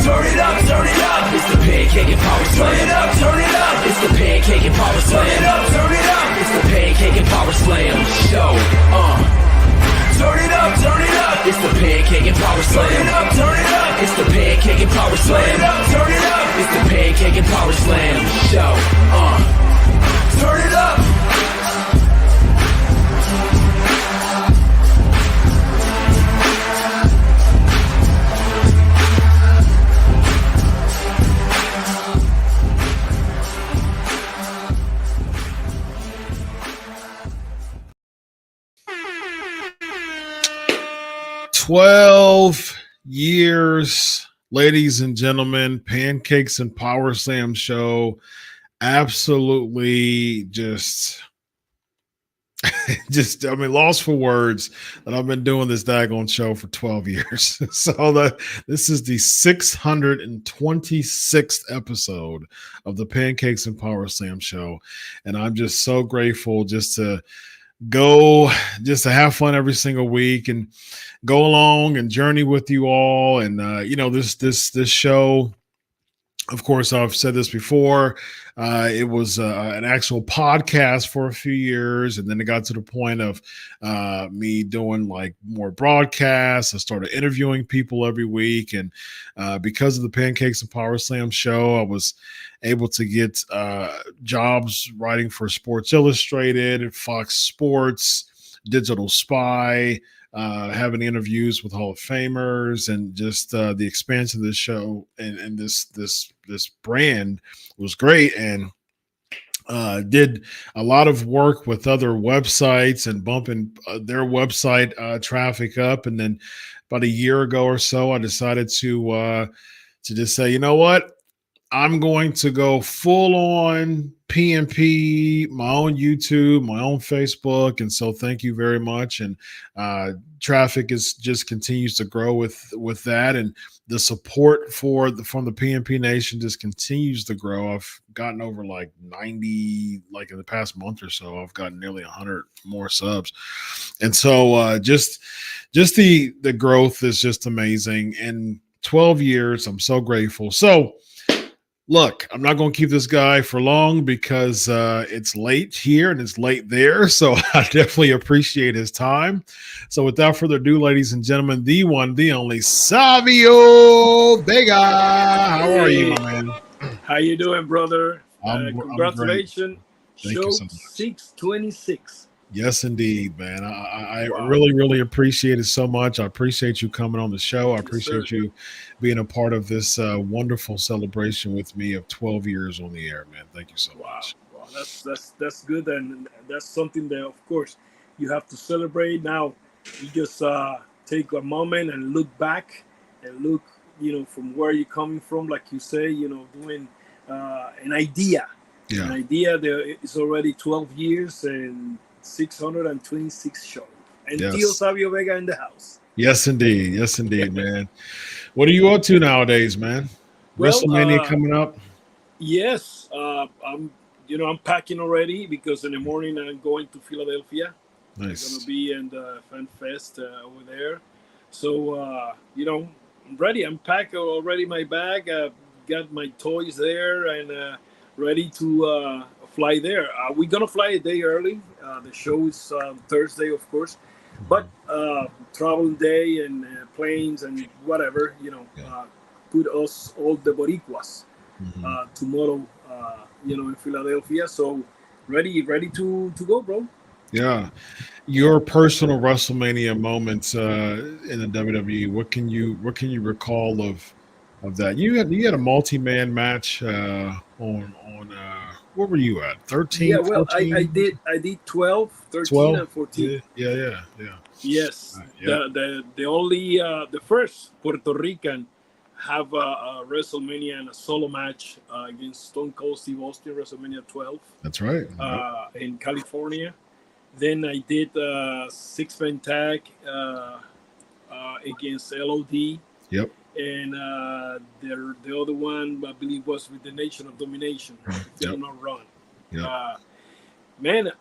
Turn it up, turn it up. It's the Pancake and Power Slam. Turn it up, turn it up. It's the Pancake and Power Slam. Turn it up, turn it up. It's the Pancake and Power Slam Show. Turn it up, turn it up. It's the Pancake and Power Slam. Turn it up, turn it up. It's the Pancake and Power Slam. Turn it up, turn it up. It's the Pancake and Power Slam Show. Turn it up. 12 years, ladies and gentlemen, Pancakes and Powerslams Show. Absolutely just lost for words that I've been doing this daggone show for 12 years. So this is the 626th episode of the Pancakes and Powerslams Show. And I'm just so grateful just to have fun every single week and go along and journey with you all. And this show, of course, I've said this before, it was an actual podcast for a few years, and then it got to the point of me doing like more broadcasts. I started interviewing people every week, and because of the Pancakes and Powerslams Show, I was able to get jobs writing for Sports Illustrated, Fox Sports, Digital Spy, having interviews with Hall of Famers, and just the expansion of this show and this brand was great, and did a lot of work with other websites and bumping their website traffic up. And then about a year ago or so, I decided to just say, you know what? I'm going to go full on PMP, my own YouTube, my own Facebook. And so thank you very much. And traffic just continues to grow with that. And the support from the PMP Nation just continues to grow. I've gotten over like 90, like in the past month or so, I've gotten nearly 100 more subs. And so just the growth is just amazing. In 12 years, I'm so grateful. So, look, I'm not going to keep this guy for long because it's late here and it's late there. So I definitely appreciate his time. So without further ado, ladies and gentlemen, the one, the only, Savio Vega. How are you, my man? How you doing, brother? Congratulations. Show 626. Yes, indeed, man. I really, really appreciate it so much. I appreciate you coming on the show. I appreciate you being a part of this wonderful celebration with me of 12 years on the air, man. Thank you so much. Wow, that's good, and that's something that, of course, you have to celebrate. Now, you just take a moment and look back and look, from where you're coming from, like you say, doing an idea. Yeah. An idea there is already 12 years and 626 show, and yes. Tio Savio Vega in the house. Yes, indeed, man. What are you up to nowadays, man? Well, WrestleMania coming up. Yes, I'm packing already because in the morning I'm going to Philadelphia. Nice. I'm gonna be in the Fan Fest over there. So I'm ready. I'm packed already. My bag. Got my toys there and ready to fly there. We're gonna fly a day early. The show is Thursday, of course, but travel day and planes and whatever, put us all the Boricuas tomorrow, in Philadelphia. So ready to go, bro. Yeah, your personal WrestleMania moments in the WWE. What can you recall of that? You had a multi-man match on where were you at? 13? Yeah, well, 14? I did 12, 13, 12? And 14. Yeah. Yes, the only the first Puerto Rican have a WrestleMania and a solo match against Stone Cold Steve Austin, WrestleMania 12. That's right. In California. Then I did 6-man tag against LOD. Yep. And the other one, I believe, was with the Nation of Domination. If I'm not wrong. Yep. Man,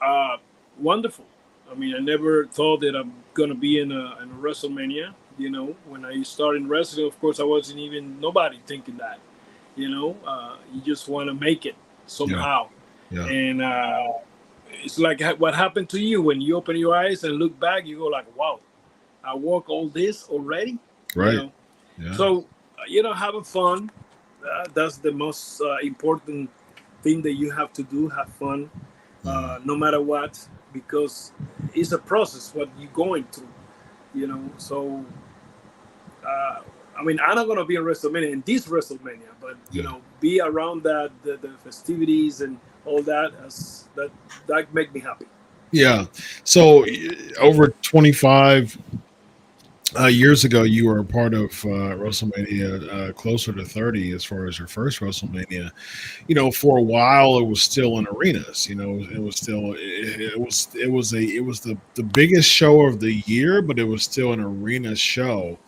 wonderful. I mean, I never thought that I'm going to be in a WrestleMania, You know, when I started in wrestling, of course, I wasn't even nobody thinking that. You know, you just want to make it Yeah. somehow, Yeah. and it's like what happened to you when you open your eyes and look back. You go like, "Wow, I walk all this already." You Right. know, Yeah. so having fun. That's the most important thing that you have to do. Have fun, no matter what, because it's a process. What you're going through, So uh, I mean, I'm not gonna be in WrestleMania in this WrestleMania, but Yeah. be around that the festivities and all that. That make me happy. Yeah. So over 25 years ago, you were a part of WrestleMania, closer to 30 as far as your first WrestleMania. For a while it was still in arenas. It was still it was the biggest show of the year, but it was still an arena show.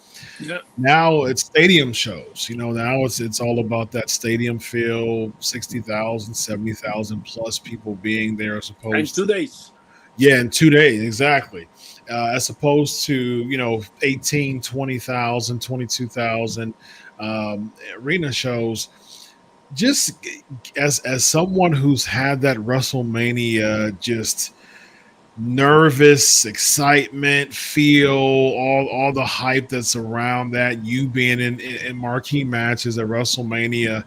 Yeah, Now it's stadium shows. Now it's all about that stadium feel, 60,000, 70,000 plus people being there, as and opposed to, 2 days. yeah, in 2 days, exactly. As opposed to, 18, 20,000, 22,000 arena shows. Just as someone who's had that WrestleMania just nervous excitement feel, all the hype that's around that, you being in marquee matches at WrestleMania,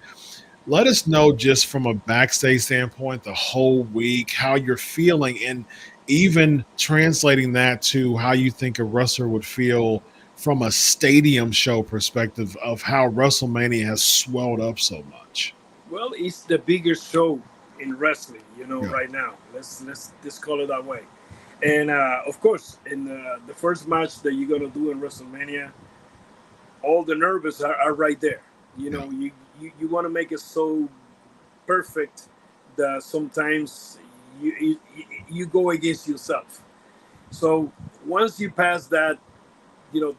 let us know, just from a backstage standpoint, the whole week, how you're feeling, and even translating that to how you think a wrestler would feel from a stadium show perspective, of how WrestleMania has swelled up so much. Well, it's the biggest show in wrestling, Yeah. right now. Let's just call it that way. And of course, in the first match that you're gonna do in WrestleMania, all the nerves are right there. Yeah. You want to make it so perfect that sometimes you go against yourself. So once you pass that,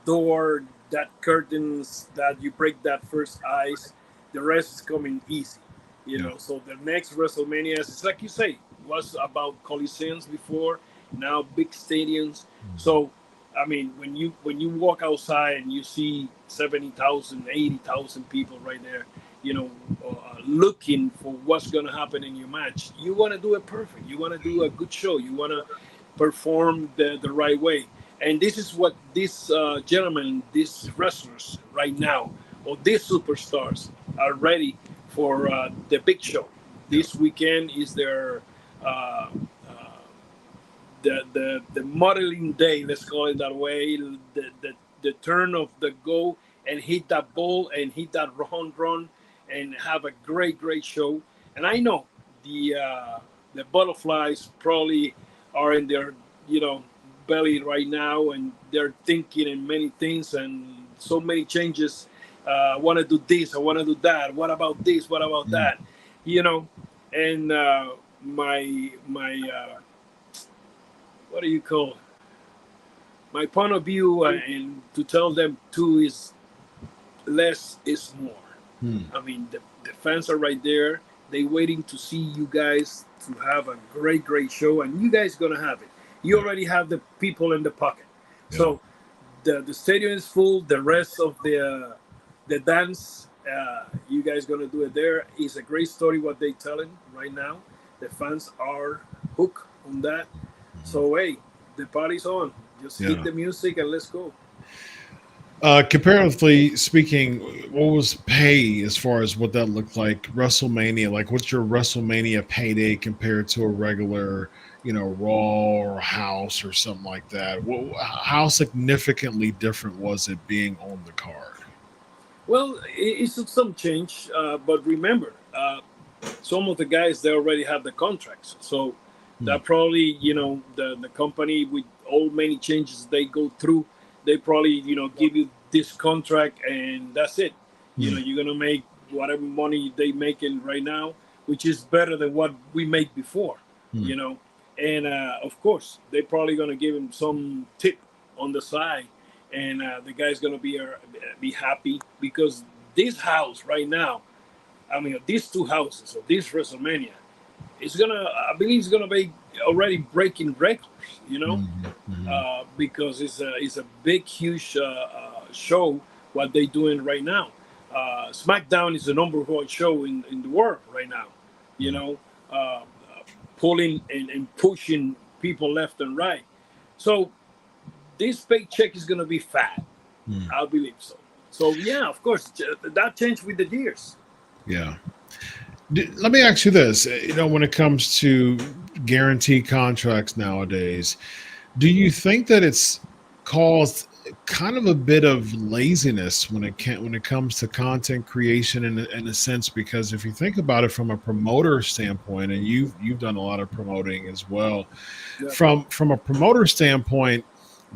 door, that curtains, that you break that first ice, the rest is coming easy. Yeah. So the next WrestleMania, it's like you say, was about coliseums before, now big stadiums. So I mean, when you walk outside and you see 70,000, 80,000 people right there, looking for what's going to happen in your match, you want to do it perfect. You want to do a good show. You want to perform the right way. And this is what these gentlemen, these wrestlers right now, or these superstars, are ready for the big show. This weekend is their uh, the modeling day, let's call it that way. The turn of the go and hit that ball and hit that home run and have a great show. And I know the butterflies probably are in their belly right now, and they're thinking in many things and so many changes. I want to do this, I want to do that. What about this? What about that? And my what do you call it? My point of view, and to tell them too, is less is more. I mean, the fans are right there. They waiting to see you guys to have a great show, and you guys gonna have it. You already have the people in the pocket. Yeah. So the stadium is full. The rest of the dance, you guys gonna do it there. It's a great story what they telling right now. The fans are hooked on that. So hey, the party's on. Just hit the music and let's go. Comparatively speaking, what was pay, as far as what that looked like WrestleMania? Like, what's your WrestleMania payday compared to a regular, Raw or House or something like that? How significantly different was it being on the card? Well, it's some change, but remember, some of the guys, they already have the contracts, so that probably the company, with all many changes they go through, they probably give you this contract and that's it. You're gonna make whatever money they making right now, which is better than what we make before. And of course they probably gonna give him some tip on the side, and the guy's gonna be happy, because this house right now, I mean, these two houses of this WrestleMania, I believe it's gonna be already breaking records, because it's a big, huge show what they're doing right now. SmackDown is the number one show in the world right now. You know, pulling and pushing people left and right. So this paycheck is going to be fat. I believe so. So yeah, of course, that changed with the years. Yeah. Let me ask you this. When it comes to guaranteed contracts nowadays, do you think that it's caused kind of a bit of laziness when it comes to content creation in a sense? Because if you think about it from a promoter standpoint, and you've done a lot of promoting as well, Yeah. from a promoter standpoint,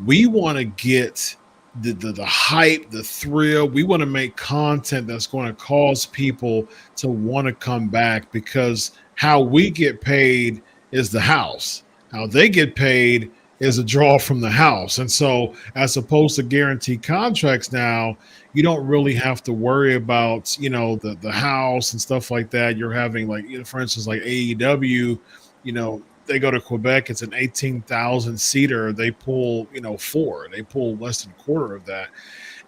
we want to get the hype, the thrill. We want to make content that's going to cause people to want to come back, because how we get paid is the house. How they get paid is a draw from the house. And so as opposed to guaranteed contracts now, you don't really have to worry about, the house and stuff like that. You're having, like, for instance, like AEW, they go to Quebec, it's an 18,000 seater. They pull, 4. They pull less than a quarter of that.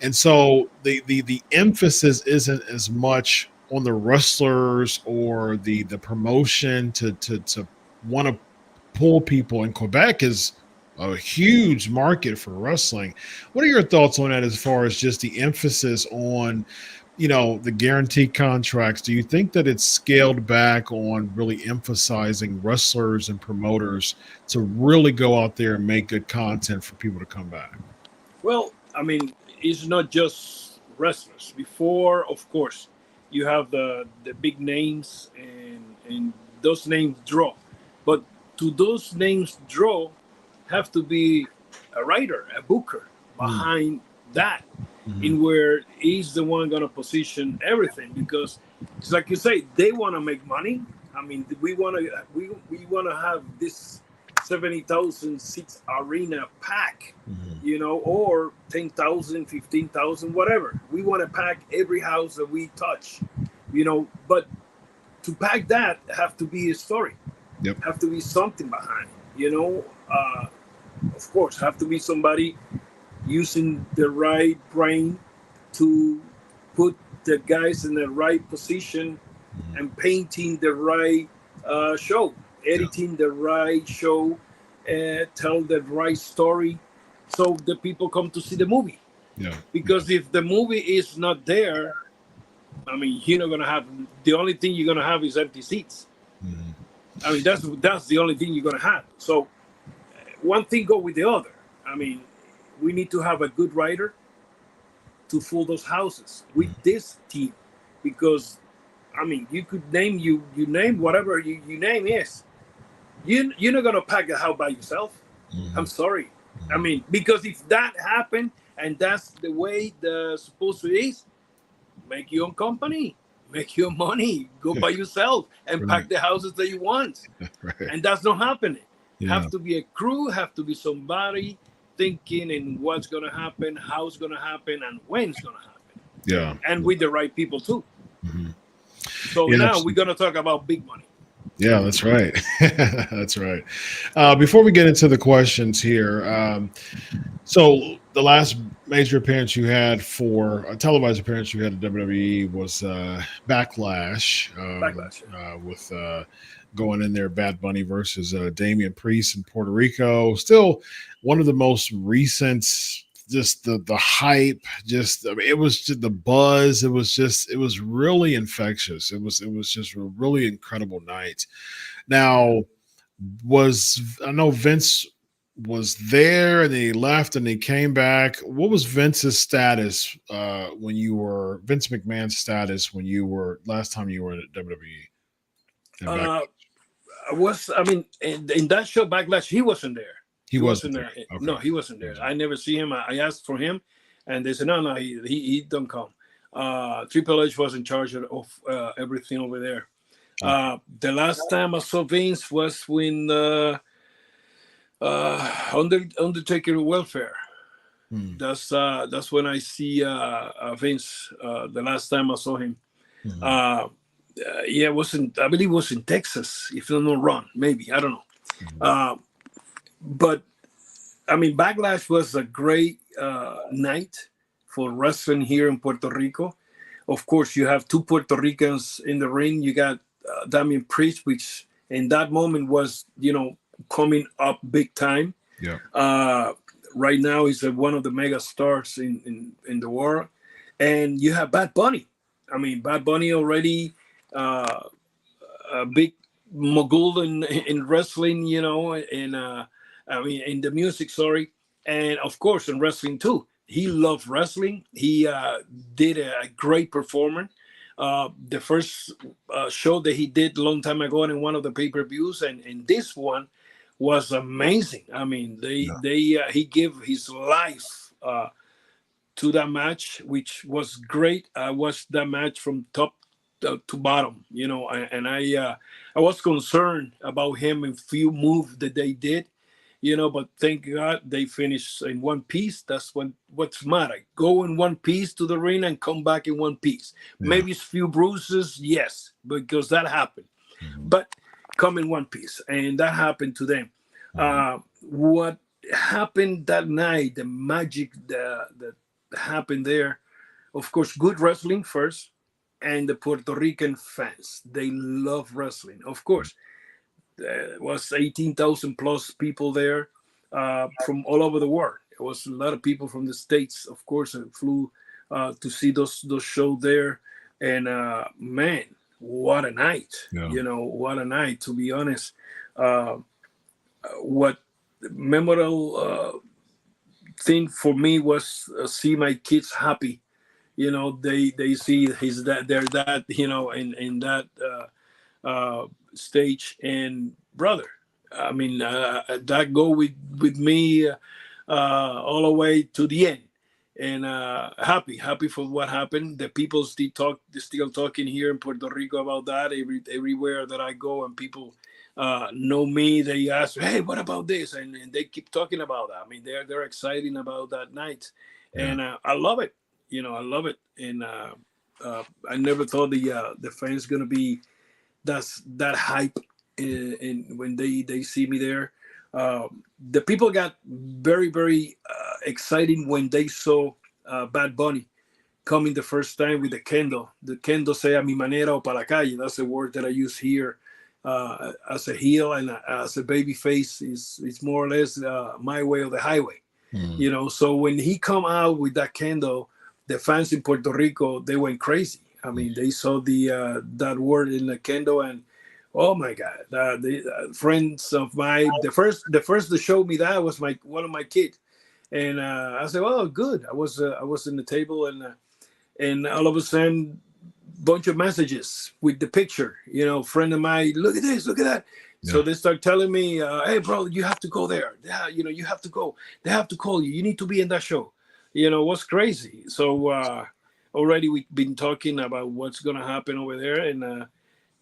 And so the emphasis isn't as much on the wrestlers or the promotion to want to pull people. In Quebec is a huge market for wrestling. What are your thoughts on that as far as just the emphasis on, the guaranteed contracts? Do you think that it's scaled back on really emphasizing wrestlers and promoters to really go out there and make good content for people to come back? Well, I mean, it's not just wrestlers. Before, of course, you have the big names, and those names draw. But to those names draw, have to be a writer, a booker behind that, in where he's the one going to position everything. Because it's like you say, they want to make money. I mean, we want to have this 70,000 seats arena pack, or 10,000, 15,000, whatever. We want to pack every house that we touch, but to pack that have to be a story. Yep. Have to be something behind, of course, have to be somebody using the right brain to put the guys in the right position and painting the right show, editing the right show, tell the right story, so the people come to see the movie. Yeah. Because if the movie is not there, I mean, you're not going to have, the only thing you're going to have is empty seats. I mean, that's the only thing you're going to have. So one thing go with the other. I mean, we need to have a good writer to fill those houses with this team, because I mean, you could name you name whatever you name is. You're not gonna pack a house by yourself. I'm sorry. I mean, because if that happened and that's the way the supposed to is, make your own company, make your money, go by yourself and pack the houses that you want. And that's not happening. Have to be a crew, have to be somebody thinking in what's going to happen, how it's going to happen, and when it's going to happen. Yeah. And with the right people too. So now we're going to talk about big money. Yeah, that's right. That's right. Before we get into the questions here, so the last major appearance you had for a televised appearance you had at WWE was Backlash. With going in there, Bad Bunny versus Damian Priest in Puerto Rico. Still one of the most recent, just the hype, it was just the buzz. It was really infectious. It was just a really incredible night. Now, I know Vince was there and then he left and he came back. What was Vince's status when you were Vince McMahon's status when you were last time you were at WWE? In that show Backlash, he wasn't there. He wasn't there. Okay. No, he wasn't there. I never see him. I asked for him, and they said no, he don't come. Triple H was in charge of everything over there. The last time I saw Vince was when Undertaker Welfare. That's when I see Vince. The last time I saw him. I believe it was in Texas, if I'm not wrong. Maybe, I don't know. But I mean, Backlash was a great night for wrestling here in Puerto Rico. Of course, you have two Puerto Ricans in the ring. You got Damian Priest, which in that moment was, coming up big time. Yeah. Right now, he's one of the mega stars in the world. And you have Bad Bunny. I mean, Bad Bunny already a big mogul in wrestling, and I mean, in the music, sorry. And of course, in wrestling too. He loved wrestling. He did a great performance. The first show that he did a long time ago in one of the pay-per-views, and this one was amazing. I mean, he gave his life to that match, which was great. I watched that match from top to bottom, and I was concerned about him and few moves that they did, but thank God they finished in one piece. That's what's matter. Go in one piece to the ring and come back in one piece. Yeah. Maybe it's few bruises, yes, because that happened. But come in one piece, and that happened to them. What happened that night, the magic that happened there, of course, good wrestling first, and the Puerto Rican fans, they love wrestling. Of course, there was 18,000 plus people there from all over the world. There was a lot of people from the States, of course, and flew to see those shows there. And man, what a night! Yeah. What a night. To be honest, what memorable thing for me was see my kids happy. They see his dad, their dad, in that stage. And brother, I mean, that go with me all the way to the end. And happy for what happened. The people still talking here in Puerto Rico about that. Everywhere that I go, and people know me, they ask, "Hey, what about this?" And they keep talking about that. I mean, they're excited about that night, and I love it. I love it, and I never thought the fans gonna be that hype. And when they see me there, the people got very very exciting when they saw Bad Bunny coming the first time with the kendo. The kendo say a mi manera o para la calle. That's a word that I use here as a heel, and as a baby face is more or less my way or the highway. So when he come out with that kendo, the fans in Puerto Rico, they went crazy. I mean, they saw that word in the kendo, and oh my God, the friends of mine, the first to show me that was one of my kids, and I said, "Oh, good." I was in the table, and all of a sudden, bunch of messages with the picture. Friend of mine, look at this, look at that. Yeah. So they start telling me, "Hey, bro, you have to go there. You have to go. They have to call you. You need to be in that show." What's crazy. So already we've been talking about what's gonna happen over there, and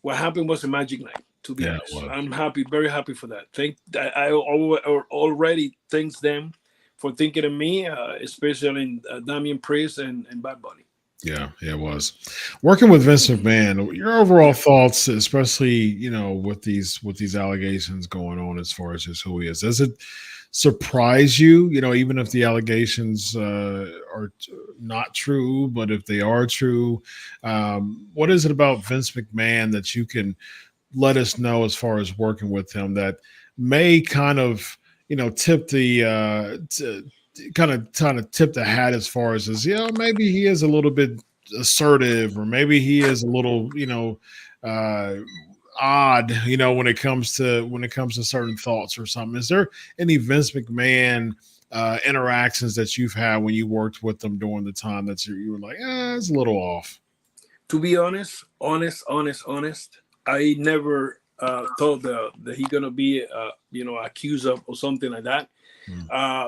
what happened was a magic night. To be honest, I'm happy, very happy for that. I already thanks them for thinking of me, especially in Damian Priest and Bad Bunny. Yeah, it was. Working with Vince McMahon, your overall thoughts, especially with these allegations going on as far as just who he is. Does it surprise you? Even if the allegations are not true, but if they are true, what is it about Vince McMahon that you can let us know as far as working with him that may kind of tip the kind of tip the hat as far as maybe he is a little bit assertive, or maybe he is a little odd when it comes to certain thoughts or something. Is there any Vince McMahon interactions that you've had when you worked with them during the time that you were like, it's a little off? To be honest, I never thought that he gonna be accused of or something like that.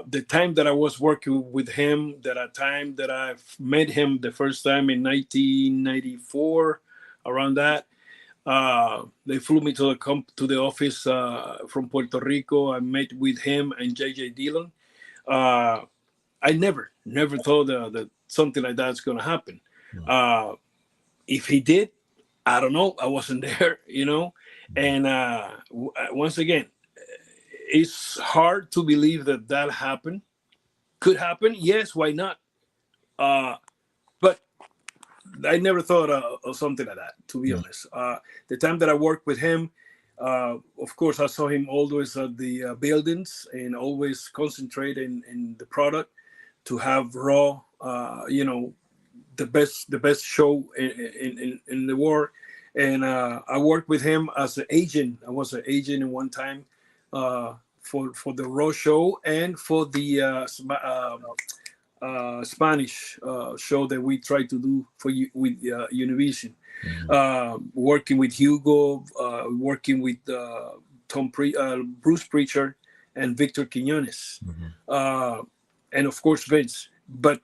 The time that I was working with him, that time that I met him the first time in 1994, around that, they flew me to the office from Puerto Rico. I met with him and JJ Dillon. I never thought that something like that's going to happen. If he did, I don't know. I wasn't there, And once again, it's hard to believe that happened. Could happen, yes. Why not? But I never thought of something like that, to be honest. The time that I worked with him, of course, I saw him always at the buildings and always concentrate in the product to have raw, the best show in the world. And I worked with him as an agent. I was an agent in one time for the raw show and for the Spanish show that we try to do with Univision. Working with Hugo, working with Bruce Preacher and Victor Quiñones, and of course Vince. But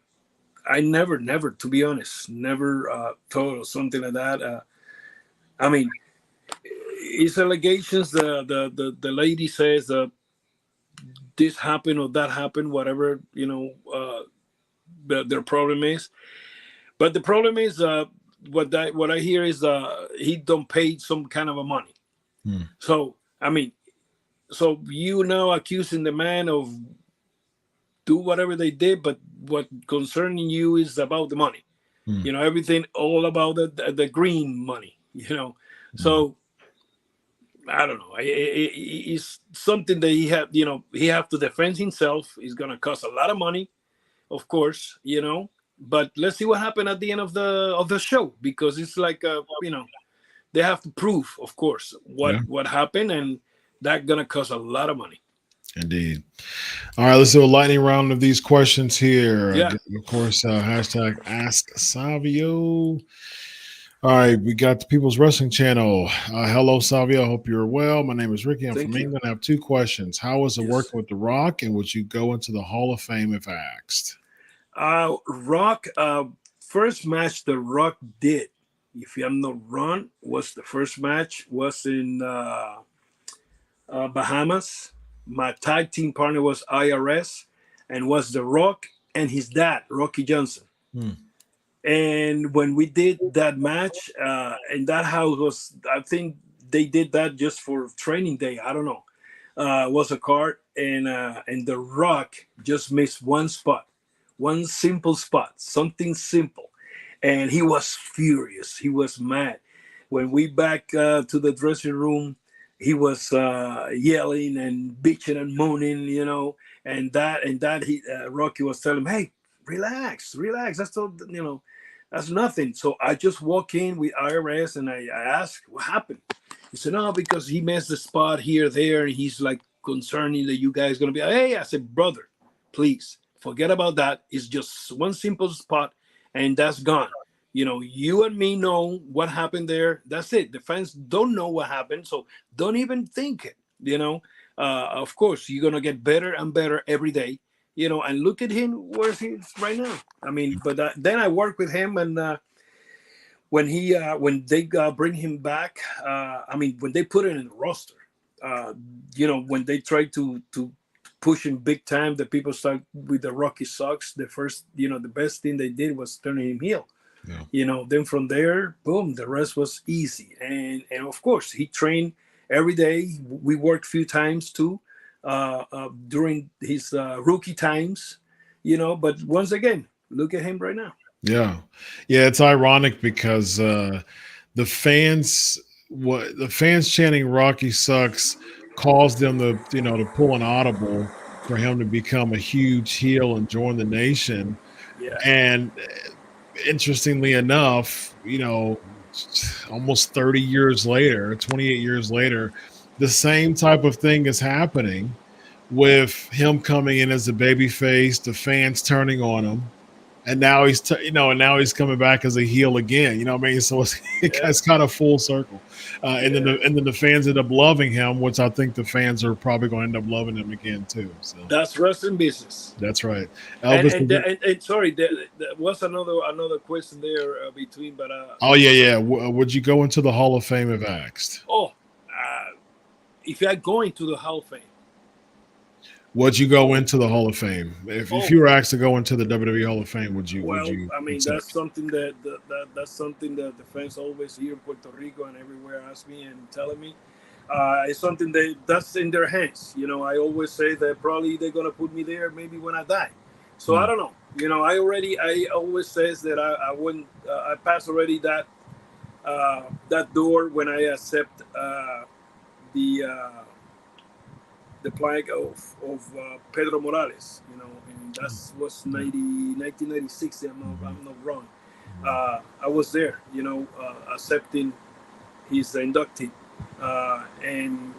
I never, to be honest, never thought of something like that. I mean, it's allegations. The lady says that this happened or that happened, whatever their problem is. But the problem is what I hear is he don't pay some kind of a money. So I mean, so you now accusing the man of do whatever they did, but what concerning you is about the money. Everything all about the green money. So I don't know. It's something that he have to defend himself. It's gonna cost a lot of money, of course. But let's see what happened at the end of the show, because it's like they have to prove, of course, what happened, and that's gonna cost a lot of money. Indeed. All right, let's do a lightning round of these questions here. Yeah. Of course, hashtag Ask Savio. All right, we got the People's Wrestling Channel. Hello, Savio. I hope you're well. My name is Ricky. I'm from England. I have two questions. How was it working with The Rock, and would you go into the Hall of Fame if asked? Rock, first match The Rock did, if I'm not wrong, was the first match was in Bahamas. My tag team partner was IRS, and was The Rock and his dad, Rocky Johnson. And when we did that match, and that house was, I think they did that just for training day. I don't know. Was a card, and The Rock just missed one spot, one simple spot, something simple, and he was furious. He was mad. When we back to the dressing room, he was yelling and bitching and moaning, and that he Rocky was telling him, "Hey, relax. That's all, that's nothing." So I just walk in with IRS and I asked, "What happened?" He said, "No, because he missed the spot here, there." And he's like concerning that you guys gonna be. Hey, I said, "Brother, please forget about that. It's just one simple spot, and that's gone. You and me know what happened there. That's it. The fans don't know what happened, so don't even think it. Of course, you're gonna get better and better every day. And look at him where he's right now. I mean, but then I work with him, and when they bring him back, when they put it in the roster, when they try to push him big time, the people start with the Rocky Sox. The first, the best thing they did was turning him heel. Then from there, boom, the rest was easy. And of course, he trained every day. We worked a few times too during his rookie times, but once again, look at him right now. Yeah, it's ironic because the fans chanting Rocky sucks caused them to pull an audible for him to become a huge heel and join the nation. And interestingly enough, almost 30 years later, 28 years later, the same type of thing is happening with him coming in as a baby face, the fans turning on him, and now he's coming back as a heel again. So it's kind of full circle. And then the fans end up loving him, which I think the fans are probably going to end up loving him again too. So that's wrestling business. That's right. Elvis, and sorry, there was another question there between, but would you go into the Hall of Fame if asked? If you're going to the Hall of Fame, would you go into the Hall of Fame if you were asked to go into the WWE Hall of Fame? Would you? That's something that the fans always here in Puerto Rico and everywhere ask me and telling me. It's something that's in their hands. I always say that probably they're gonna put me there maybe when I die. So I don't know. I always says that I wouldn't. I pass already that door when I accept the the plague of Pedro Morales. And that was 1996. I'm not wrong. I was there. Accepting his inductee, and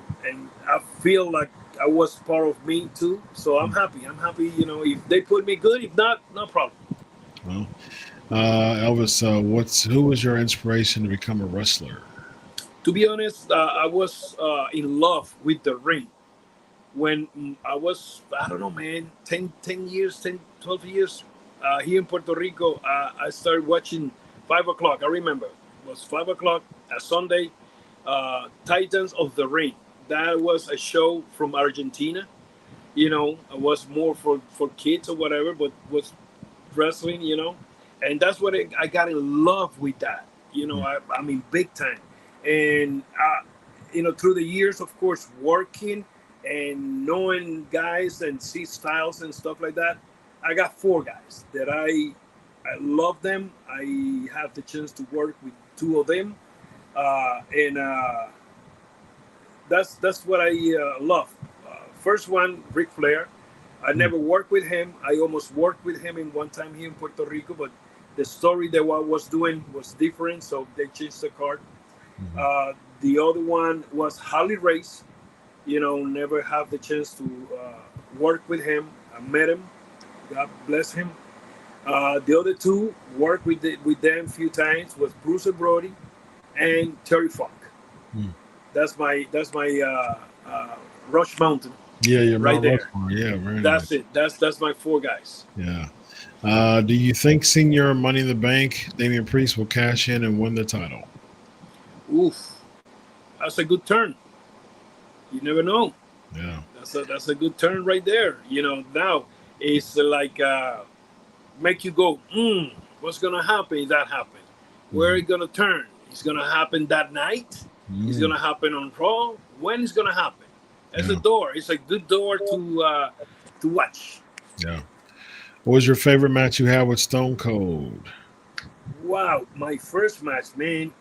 I feel like I was part of me too. So I'm happy. If they put me good, if not, no problem. Well, Elvis, who was your inspiration to become a wrestler? To be honest, I was in love with the ring when I was, I don't know, man, 10 years, 10, 12 years here in Puerto Rico. I started watching 5 o'clock. I remember it was 5 o'clock a Sunday, Titans of the Ring. That was a show from Argentina. It was more for kids or whatever, but was wrestling, and that's what I got in love with that. I mean, big time. And, through the years, of course, working and knowing guys and see styles and stuff like that, I got 4 guys that I love them. I have the chance to work with 2 of them. And that's what I love. First one, Ric Flair. I never worked with him. I almost worked with him in one time here in Puerto Rico, but the story that I was doing was different, so they changed the card. The other one was Harley Race. Never have the chance to work with him. I met him. God bless him. The other 2 worked with them a few times was Bruce Brody and Terry Funk. That's my Rush Mountain. Yeah, you're right there. Yeah, very That's nice. it. That's my 4 guys. Yeah. Do you think Senior Money in the Bank, Damian Priest, will cash in and win the title? Oof, that's a good turn. You never know. Yeah. That's a good turn right there. Now it's like make you go, what's gonna happen if that happens? Where it's gonna turn? It's gonna happen that night. It's gonna happen on Raw. When it's gonna happen? It's a door. It's a good door to watch. Yeah. What was your favorite match you had with Stone Cold? Wow, my first match, man.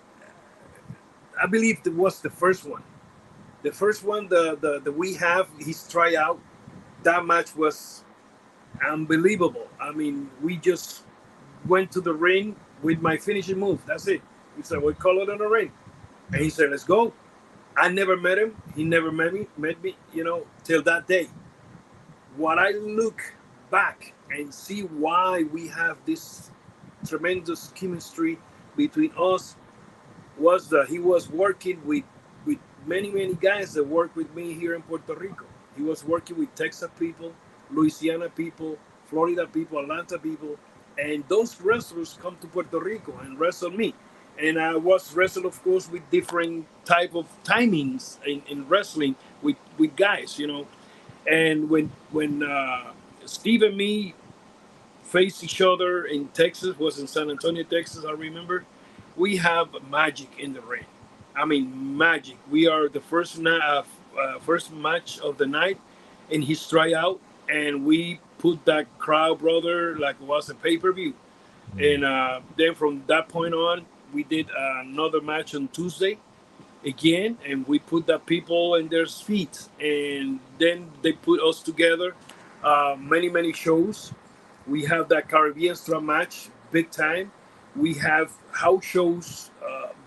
I believe it was the first one. The first one, the we have his tryout. That match was unbelievable. I mean, we just went to the ring with my finishing move. That's it. We said, we call it on the ring. And he said, let's go. I never met him. He never met me, till that day. What I look back and see why we have this tremendous chemistry between us was that he was working with many guys that work with me here in Puerto Rico. He was working with Texas people, Louisiana people, Florida people, Atlanta people, and those wrestlers come to Puerto Rico and wrestle me. And I was wrestled, of course, with different type of timings in wrestling with guys, And when Steve and me faced each other in Texas, was in San Antonio, Texas, I remember, we have magic in the ring. I mean, magic. We are the first match of the night in his tryout, and we put that crowd, brother, like it was a pay-per-view. And then from that point on, we did another match on Tuesday again, and we put the people in their feet. And then they put us together many shows. We have that Caribbean Strap match, big time. We have house shows,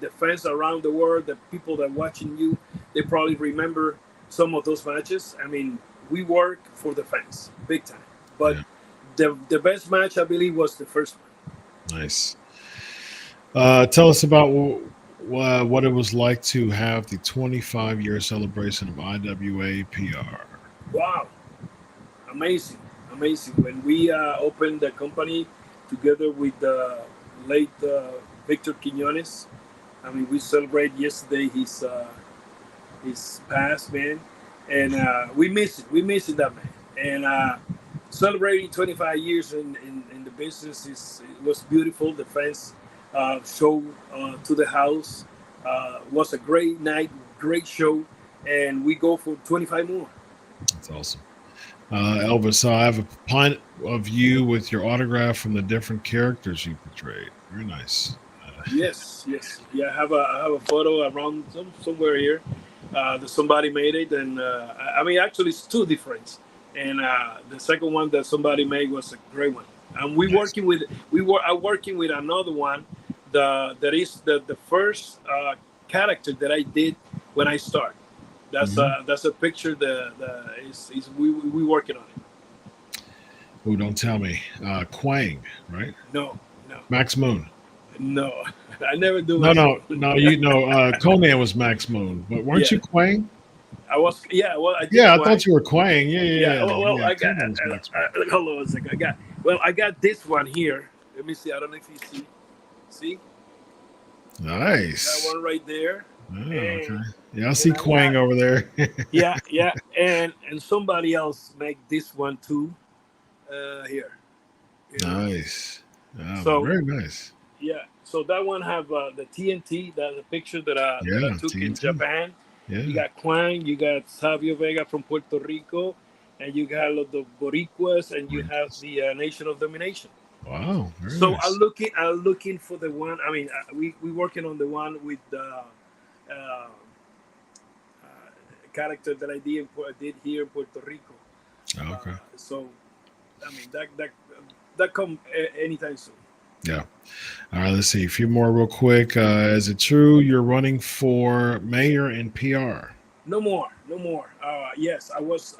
the fans around the world, the people that are watching you, they probably remember some of those matches. I mean, we work for the fans, big time. But the best match, I believe, was the first one. Nice. Tell us about what it was like to have the 25-year celebration of IWA PR. Wow. Amazing. When we opened the company together with the late Victor Quiñones, I mean, we celebrated yesterday his past, man, and we miss it. We miss it, that man. And celebrating 25 years in the business it was beautiful. The fans show to the house was a great night, great show, and we go for 25 more. That's awesome. Elvis, I have a pint of you with your autograph from the different characters you portrayed. Very nice. Yes, yes. Yeah, I have a photo around somewhere here. That somebody made it, and I mean, actually, it's two different. And the second one that somebody made was a great one. And Nice. we were I'm working with another one. That is the first character that I did when I started. Mhm. That's a picture that is we working on it. Oh, don't tell me. Quang, right? No, no, Max Moon. no. I never do No, myself. no, no. You know, Conan was Max Moon, but weren't Yeah, you Quang? I was. Yeah, well, I did Yeah, I Quang. thought you were Quang. Yeah, Yeah. yeah, yeah. Well, Yeah, I got. Conan was Max Moon. Hold on a second. I got this one here. Let me see. I don't know if you see. See that Nice. one right there. Oh, okay. And Yeah, I see and I Quang got over there. yeah, and somebody else make this one too. Here, you know. Nice. Oh, So very nice. yeah, so that one have the TNT. That's a picture that I Yeah, took in TNT. Japan. You Yeah, got Quang, you got Savio Vega from Puerto Rico, and you got the Boricuas, and you have Ridiculous. the Nation of Domination. Wow, very So nice. I'm looking for the one. I mean, we working on the one with the character that I did here in Puerto Rico. Oh, okay. So I mean that come anytime soon. Yeah. All right, let's see. A few more real quick. Is it true you're running for mayor and PR? No more, no more. Yes, I was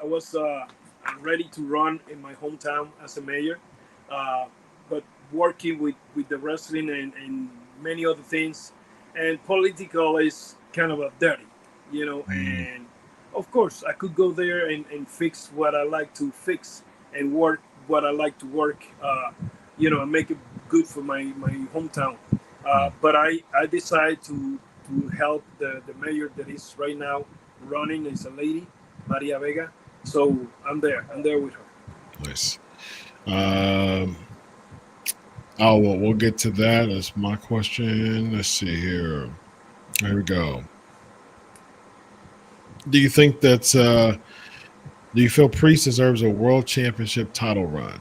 ready to run in my hometown as a mayor, uh, but working with the wrestling and many other things, and political is kind of a dirty, you know. Mm, And of course, I could go there and fix what I like to fix and work what I like to work, you know, and make it good for my hometown. mm. But I decided to help the mayor that is right now running is a lady, Maria Vega. So I'm there. I'm there with her. Nice. Um, oh, well, we'll get to that. That's my question. Let's see here. Here we go. Do you think that's, do you feel Priest deserves a world championship title run?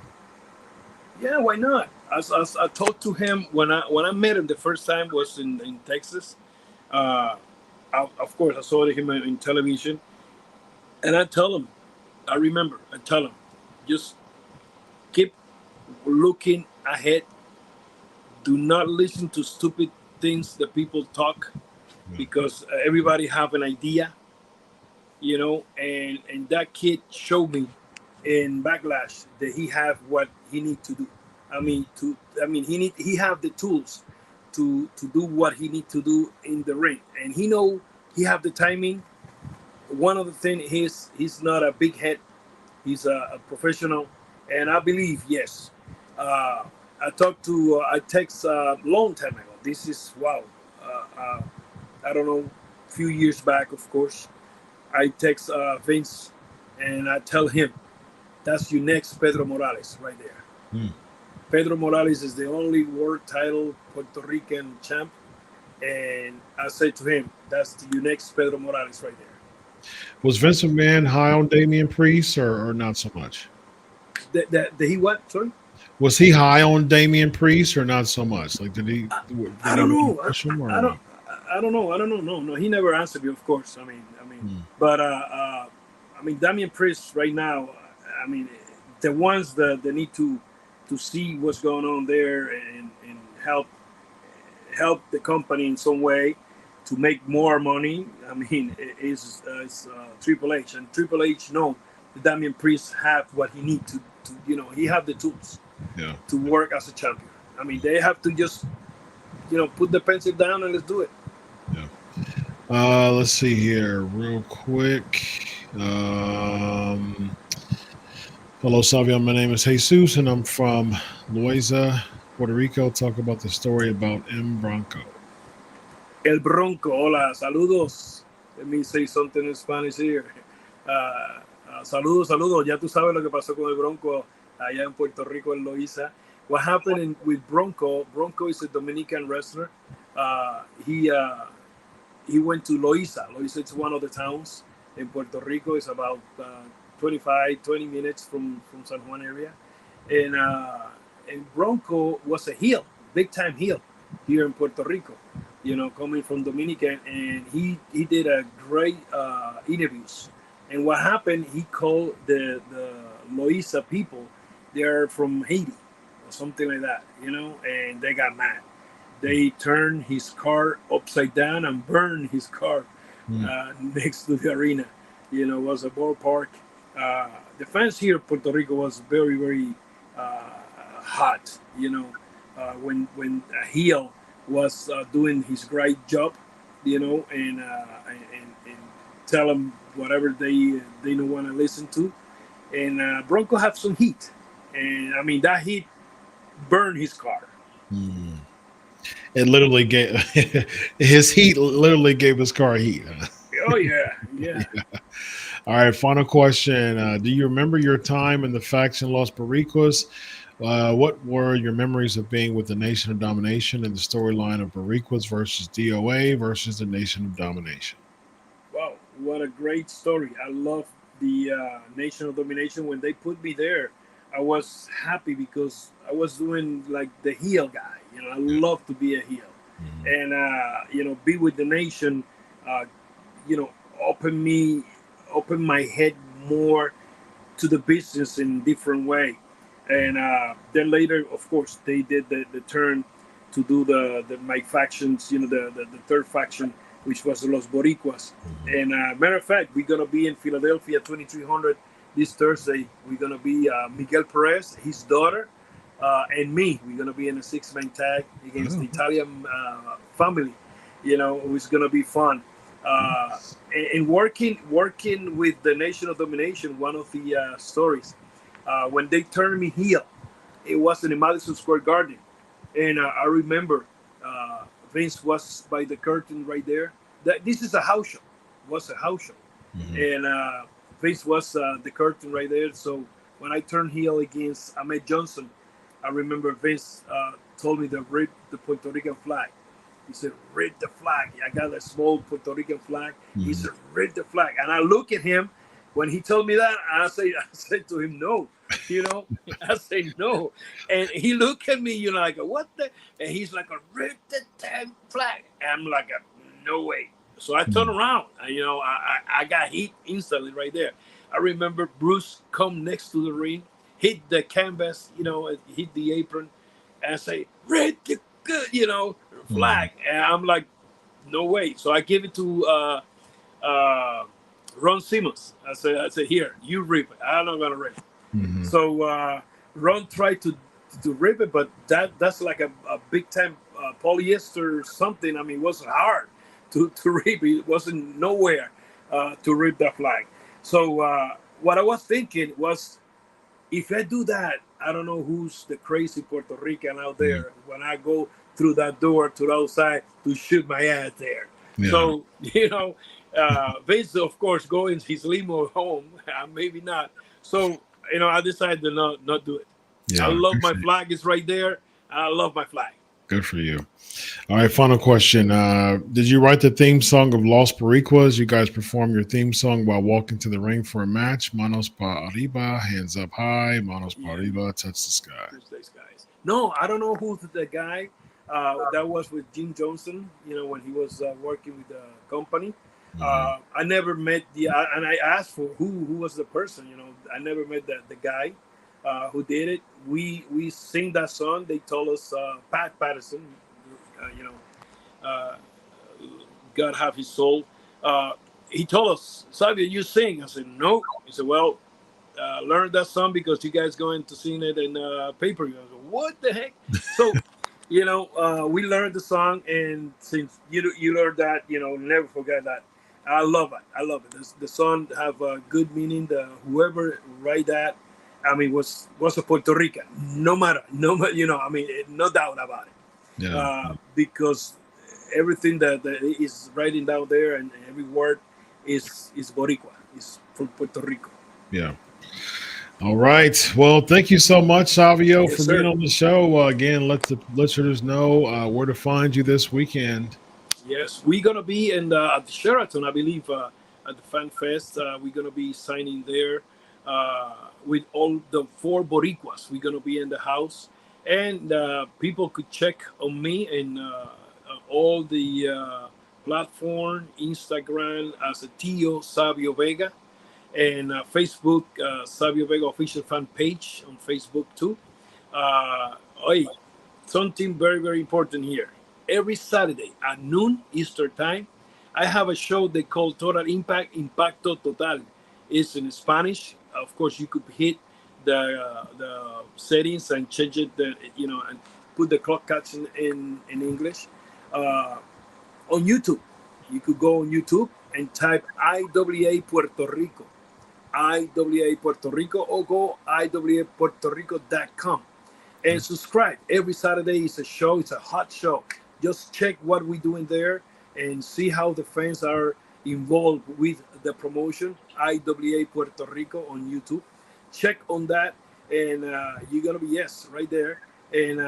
Yeah, why not? As I talked to him when I met him the first time was in Texas. Uh, of course, I saw him in television, and I tell him, I remember, I tell him, just keep looking ahead. Do not listen to stupid things that people talk Yeah. because everybody have an idea, you know. And that kid showed me in backlash that he have what he need to do. I mean he have the tools to do what he need to do in the ring, and he know he have the timing. One of the thing he's not a big head. He's a professional, and I believe yes. Uh, I text a long time ago. This is wow. I don't know, a few years back, of course. I text Vince, and I tell him that's your next Pedro Morales right there. Hmm. Pedro Morales is the only world title Puerto Rican champ, and I said to him, that's your next Pedro Morales right there. Was Vince McMahon high on Damian Priest or not so much? He what? Sorry. Was he high on Damian Priest or not so much? Like, I did he don't really know. push him or I don't. what? I don't know. I don't know. No, no. He never answered me. Of course. Hmm. But I mean, Damian Priest right now. I mean, the ones that need to see what's going on there and help the company in some way to make more money. I mean, is Triple H, and Triple H know that Damian Priest have what he need to you know, he have the tools Yeah. to work as a champion. I mean, they have to just, you know, put the pencil down and let's do it. Yeah. Let's see here, real quick. Hello, Savio. My name is Jesus, and I'm from Loiza, Puerto Rico. Talk about the story about M. Bronco. El Bronco, hola, saludos. Let me say something in Spanish here. Saludos, saludos. Ya tú sabes lo que pasó con el Bronco allá en Puerto Rico, en Loíza. What happened with Bronco? Bronco is a Dominican wrestler. He went to Loíza. Loíza is one of the towns in Puerto Rico. It's about 20 minutes from San Juan area, and Bronco was a heel, big time heel here in Puerto Rico. Coming from Dominican, and he did a great interviews. And what happened? He called the Loíza people. They're from Haiti or something like that, and they got mad. They turned his car upside down and burned his car next to the arena. Was a ballpark. The fans here in Puerto Rico was very, very hot. When a heel was doing his great job, and tell them whatever they don't want to listen to. And Bronco have some heat, and I mean that heat burned his car. It literally gave his heat. Literally gave his car heat. Oh yeah. All right. Final question. Do you remember your time in the faction Los Boricuas? What were your memories of being with the Nation of Domination and the storyline of Boricuas versus DOA versus the Nation of Domination? Wow, what a great story. I love the Nation of Domination. When they put me there, I was happy because I was doing like the heel guy. I love to be a heel. And, be with the Nation, open my head more to the business in different way. And then later, of course, they did the turn to do my factions, the third faction, which was the Los Boricuas. And matter of fact, we're going to be in Philadelphia 2300 this Thursday. We're going to be Miguel Perez, his daughter, and me. We're going to be in a 6-man tag against the Italian family. It's going to be fun. And working with the Nation of Domination, one of the stories, when they turned me heel, it was in the Madison Square Garden. And I remember Vince was by the curtain right there. This is a house show. It was a house show. And Vince was the curtain right there. So when I turned heel against Ahmed Johnson, I remember Vince told me to rip the Puerto Rican flag. He said, rip the flag. I got a small Puerto Rican flag. He said, rip the flag. And I look at him. When he told me that, I said to him, no. I say no. And he looked at me, like, what the? And he's like, rip the damn flag. And I'm like, no way. So I turn around. I got heat instantly right there. I remember Bruce come next to the ring, hit the canvas, hit the apron, and say, rip the good, flag. And I'm like, no way. So I give it to Ron Simmons. I said, here, you rip it. I'm not gonna rip it. So Ron tried to rip it, but that's like a big time polyester something. I mean, it wasn't hard to rip. It wasn't nowhere to rip that flag. So what I was thinking was, if I do that, I don't know who's the crazy Puerto Rican out there when I go through that door to the outside to shoot my ass there. Yeah. So, Vince, of course, going his limo home, maybe not. So, I decided to not do it. Yeah, I love my flag. It's right there. I love my flag. Good for you. All right, final question. Did you write the theme song of Los Boricuas? You guys perform your theme song while walking to the ring for a match. Manos pa arriba, hands up high. Manos pa arriba, touch the sky. No, I don't know who's the guy. That was with Jim Johnson, when he was working with the company. I never met and I asked for who was the person, I never met the guy who did it. We sing that song. They told us, Pat Patterson, God have his soul. He told us, Savio, you sing. I said, no. He said, well, learn that song because you guys going to sing it in pay-per-view. I said, what the heck? So, we learned the song, and since you learned that, never forget that. I love it. The song have a good meaning. Whoever write that, I mean, was a Puerto Rican. No matter, no doubt about it. Yeah. Because everything that is writing down there and every word is Boricua. Is from Puerto Rico. Yeah. All right. Well, thank you so much, Savio, for being on the show. Again, let the listeners know where to find you this weekend. Yes, we're going to be at the Sheraton, I believe, at the Fan Fest. We're going to be signing there. with all the 4 Boricuas. We're gonna be in the house, and people could check on me and all the platform, Instagram as a Tio Savio Vega, and Facebook Savio Vega official fan page on Facebook too. Uh, Oi, something very very important here. Every Saturday at noon Eastern time, I have a show they call Total Impact Impacto Total. It's in Spanish. Of course, you could hit the settings and change it, and put the clock cuts in English. Uh, on YouTube, you could go on YouTube and type IWA Puerto Rico, IWA Puerto Rico, or go iwapuertorico.com and subscribe. Every Saturday is a show. It's a hot show. Just check what we're doing there and see how the fans are involved with the promotion. IWA Puerto Rico on YouTube. Check on that, and you're gonna be right there. And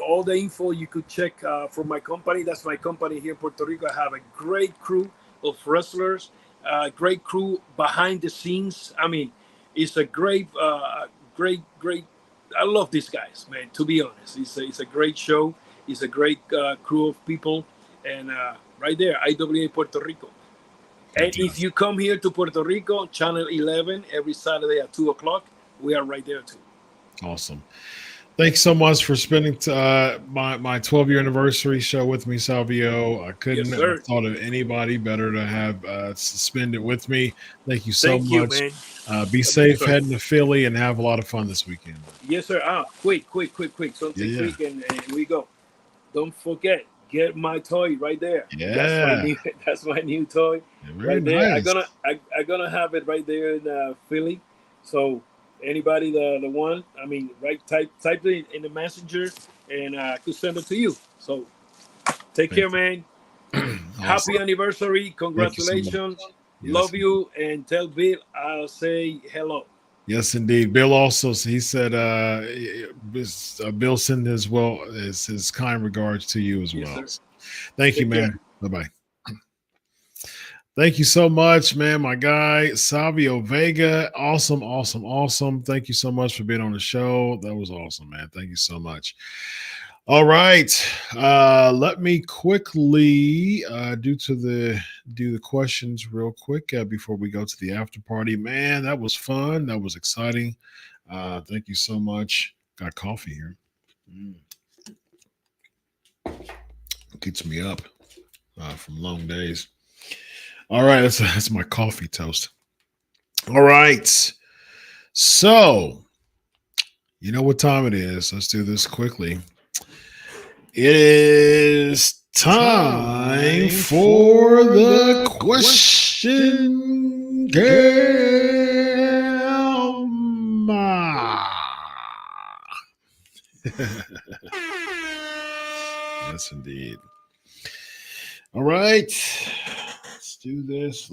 all the info you could check from my company. That's my company here in Puerto Rico. I have a great crew of wrestlers, great crew behind the scenes. I mean, it's a great, great. I love these guys, man. To be honest, it's a great show. It's a great crew of people, and right there, IWA Puerto Rico. And if you come here to Puerto Rico, Channel 11 every Saturday at 2 o'clock, we are right there too. Awesome. Thanks so much for spending my 12-year anniversary show with me, Salvio. I couldn't have thought of anybody better to have spend it with me. Thank you so much. Man. Be safe heading to Philly and have a lot of fun this weekend. Yes, sir. Quick. Something quick, and we go. Don't forget, get my toy right there. Yeah, that's my new toy right there. Nice. I'm gonna have it right there in Philly. So anybody the one, I mean, right, type it in the messenger, and I could send it to you. So take care, man. Awesome. Happy anniversary! Congratulations. So Love you, and tell Bill I'll say hello. Yes, indeed. Bill also, he said, Bill send his kind regards to you as well. Sir. Thank you, man. Bye-bye. Thank you so much, man. My guy, Savio Vega. Awesome. Thank you so much for being on the show. That was awesome, man. Thank you so much. All right. Let me quickly do the questions real quick before we go to the after party. Man, that was fun. That was exciting. Thank you so much. Got coffee here. Keeps me up from long days. All right, that's my coffee toast. All right. So, you know what time it is. Let's do this quickly. It is time for the question game. Yes, indeed. All right. Let's do this.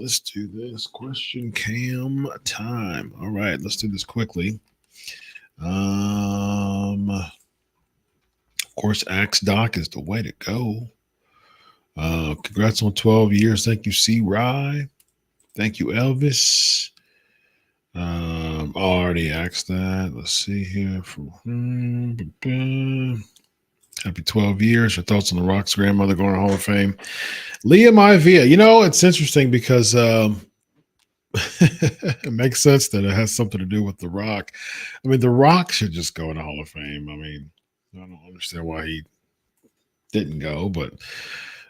Question cam time. All right, let's do this quickly. Of course, Axe Doc is the way to go. Congrats on 12 years. Thank you, C. Rye. Thank you, Elvis. I already asked that. Let's see here. Happy 12 years. Your thoughts on The Rock's grandmother going to Hall of Fame? Liam Ivia. You know, it's interesting because it makes sense that it has something to do with The Rock. I mean, The Rock should just go in the Hall of Fame. I mean, I don't understand why he didn't go, but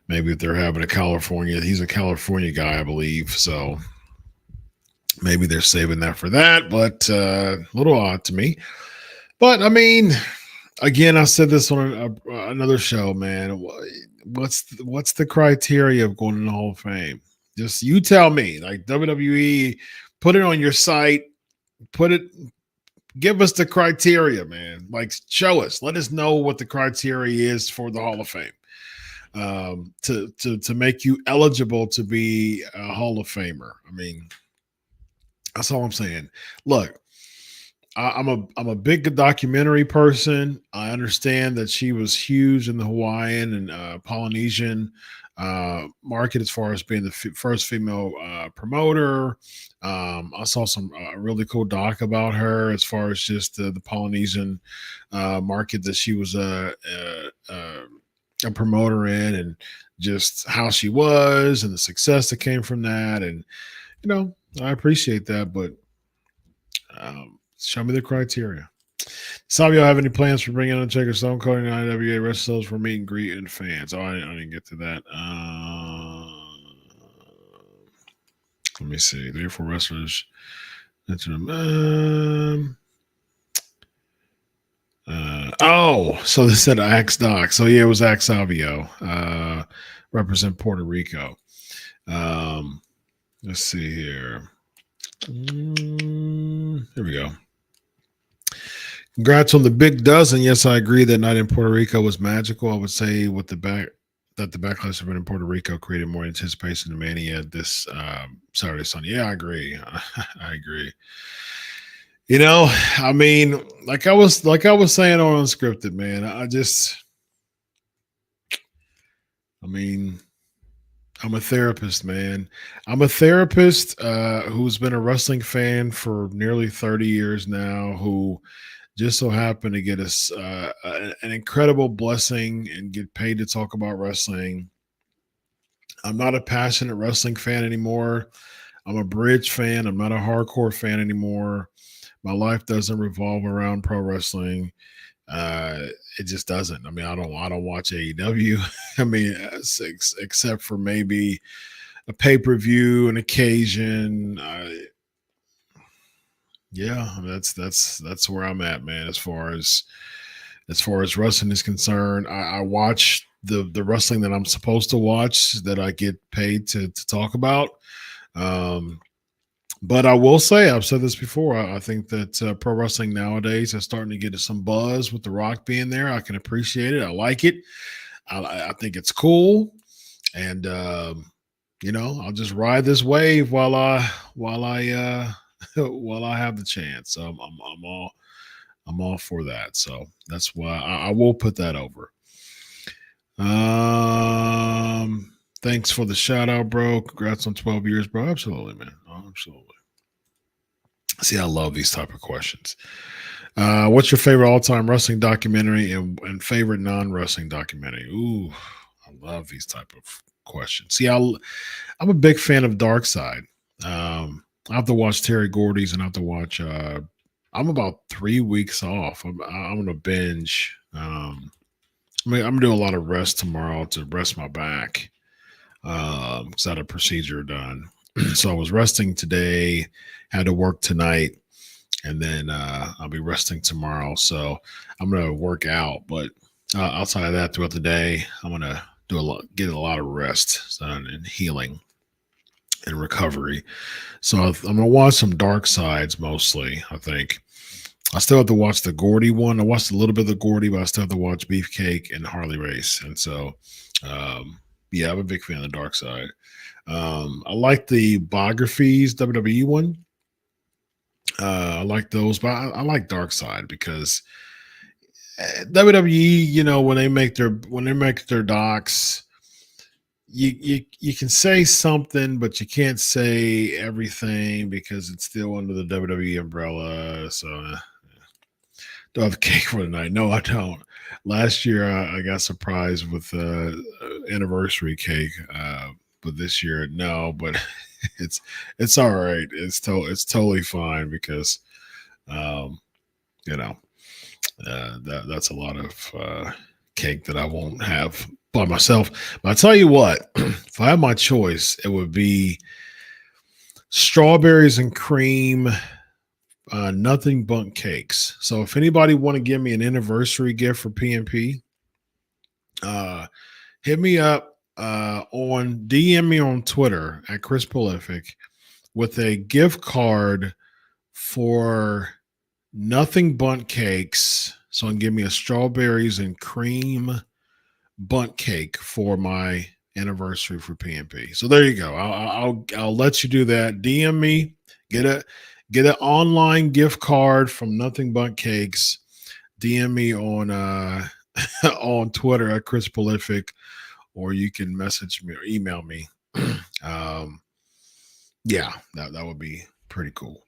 maybe if they're having he's a California guy, I believe. So maybe they're saving that for that, but a little odd to me. But I mean, again, I said this on another show, man. What's the criteria of going in the Hall of Fame? Just you tell me. Like WWE, put it on your site. Give us the criteria, man. Like, show us. Let us know what the criteria is for the Hall of Fame to make you eligible to be a Hall of Famer. I mean, that's all I'm saying. Look, I'm a big documentary person. I understand that she was huge in the Hawaiian and Polynesian market as far as being the first female promoter. I saw some really cool doc about her as far as just the Polynesian market that she was a promoter in, and just how she was and the success that came from that. And, I appreciate that, but show me the criteria. Savio, have any plans for bringing Undertaker, Stone Cold, and IWA wrestlers for meet and greet and fans? I didn't get to that. Let me see. 3 or 4 wrestlers. So they said Axe Doc. So yeah, it was Axe Savio. Represent Puerto Rico. Let's see here. Here we go. Congrats on the big dozen. Yes, I agree that night in Puerto Rico was magical. I would say that the backlash event in Puerto Rico created more anticipation than Mania this Saturday, Sunday. Yeah, I agree. I agree. I mean, like I was saying on Unscripted, man. I'm a therapist, man. I'm a therapist who's been a wrestling fan for nearly 30 years now, who just so happened to get us an incredible blessing and get paid to talk about wrestling. I'm not a passionate wrestling fan anymore. I'm a bridge fan. I'm not a hardcore fan anymore. My life doesn't revolve around pro wrestling. It just doesn't. I mean, I don't watch AEW. I mean, except for maybe a pay-per-view, an occasion. Yeah, that's where I'm at, man. As far as wrestling is concerned, I watch the wrestling that I'm supposed to watch, that I get paid to talk about. But I will say, I've said this before, I think that pro wrestling nowadays is starting to get some buzz with The Rock being there. I can appreciate it. I like it. I think it's cool. And, I'll just ride this wave while I have the chance. So I'm all for that. So that's why I will put that over. Thanks for the shout out, bro. Congrats on 12 years, bro. Absolutely, man. Absolutely. See, I love these type of questions. What's your favorite all-time wrestling documentary and favorite non-wrestling documentary? Ooh, I love these type of questions. See, I'm a big fan of Dark Side. I have to watch Terry Gordy's, and I have to watch. I'm about 3 weeks off. I'm gonna binge. I'm gonna do a lot of rest tomorrow to rest my back. Because I had a procedure done, so I was resting today. Had to work tonight, and then I'll be resting tomorrow. So I'm gonna work out, but outside of that, throughout the day, I'm gonna get a lot of rest and healing and recovery. So I'm gonna watch some Dark Sides mostly. I think I still have to watch the Gordy one. I watched a little bit of the Gordy, but I still have to watch Beefcake and Harley Race. And so, yeah, I'm a big fan of the Dark Side. I like the biographies, WWE one. I like those, but I like Dark Side because WWE, when they make their docs, you can say something, but you can't say everything because it's still under the WWE umbrella. So do I have a cake for tonight? No, I don't. Last year I got surprised with anniversary cake, but this year no. But it's all right. It's totally fine because that's a lot of cake that I won't have by myself. But I tell you what, if I had my choice, it would be strawberries and cream, nothing but cakes. So if anybody want to give me an anniversary gift for PNP, hit me up DM me on Twitter at Chris Prolific with a gift card for nothing but cakes. So give me a strawberries and cream bundt cake for my anniversary for PNP. So there you go. I'll let you do that. DM me, get an online gift card from Nothing But Cakes. DM me on on Twitter at Chris Prolific, or you can message me or email me. Yeah, that would be pretty cool.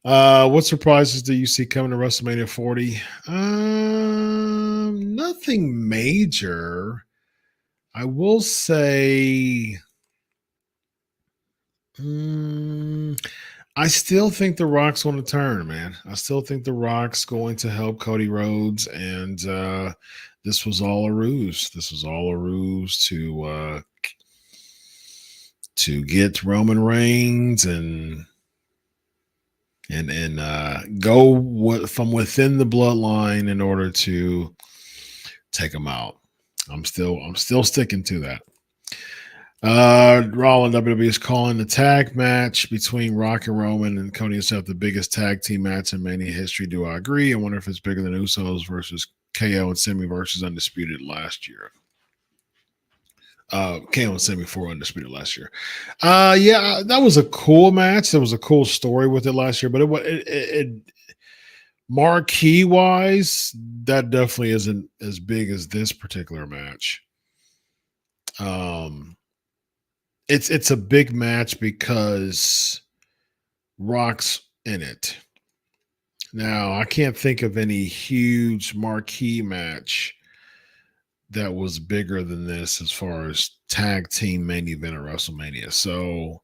What surprises do you see coming to WrestleMania 40? Nothing major. I will say, I still think The Rock's going to turn, man. I still think The Rock's going to help Cody Rhodes, and this was all a ruse. This was all a ruse to get Roman Reigns and go from within the bloodline in order to take him out. I'm still sticking to that. Raw and WWE is calling the tag match between Rock and Roman and Cody and Seth the biggest tag team match in Mania history. Do I agree? I wonder if it's bigger than Usos versus KO and Semi versus Undisputed last year. KO and Semi for Undisputed last year. Yeah, that was a cool match. There was a cool story with it last year, but it marquee wise, that definitely isn't as big as this particular match. It's a big match because Rock's in it. Now, I can't think of any huge marquee match that was bigger than this as far as tag team main event at WrestleMania. So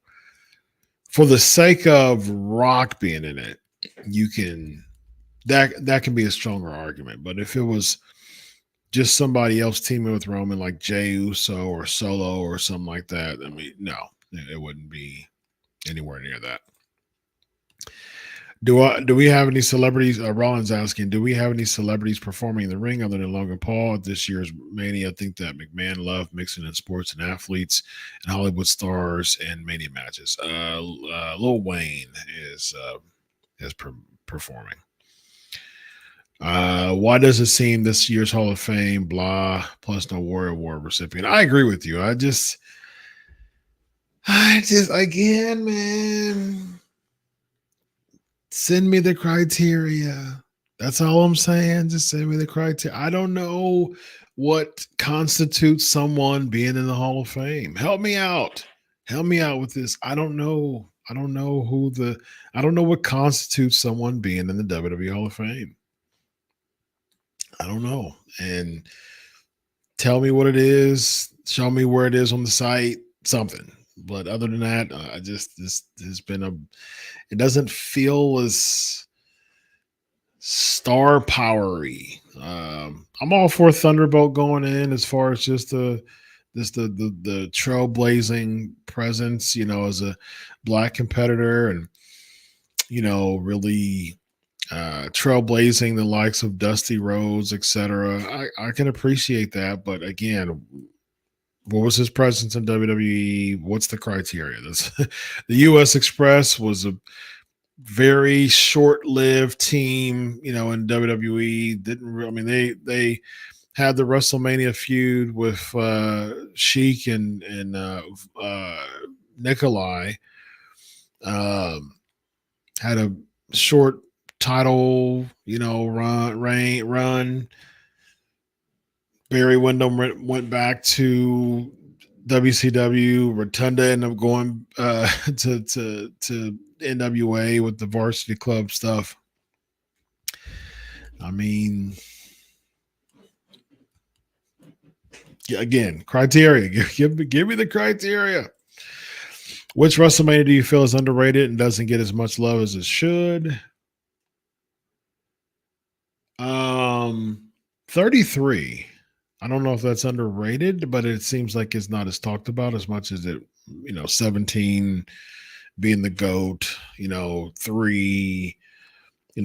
for the sake of Rock being in it, you can that can be a stronger argument. But if it was just somebody else teaming with Roman like Jey Uso or Solo or something like that, I mean, no, it wouldn't be anywhere near that. Do we have any celebrities? Rollins asking, do we have any celebrities performing in the ring other than Logan Paul at this year's Mania? I think that McMahon loved mixing in sports and athletes and Hollywood stars and Mania matches. Lil Wayne is performing. Why does it seem this year's Hall of Fame blah plus no Warrior Award recipient? I agree with you. I just again, man. Send me the criteria. That's all I'm saying. Just send me the criteria. I don't know what constitutes someone being in the Hall of Fame. Help me out. Help me out with this. I don't know. I don't know what constitutes someone being in the WWE Hall of Fame. I don't know. And tell me what it is. Show me where it is on the site. Something. But other than that, this has been it doesn't feel as star powery. I'm all for Thunderbolt going in as far as just the trailblazing presence, as a black competitor and, really trailblazing the likes of Dusty Rhodes, etc. I can appreciate that. But again, what was his presence in WWE? What's the criteria? The U.S. Express was a very short-lived team, in WWE. They had the WrestleMania feud with Sheik and Nikolai. Had a short title, run. Barry Windham went back to WCW. Rotunda ended up going to NWA with the Varsity Club stuff. I mean, again, criteria. Give me the criteria. Which WrestleMania do you feel is underrated and doesn't get as much love as it should? 33. I don't know if that's underrated, but it seems like it's not as talked about as much as it, 17 being the GOAT, 3,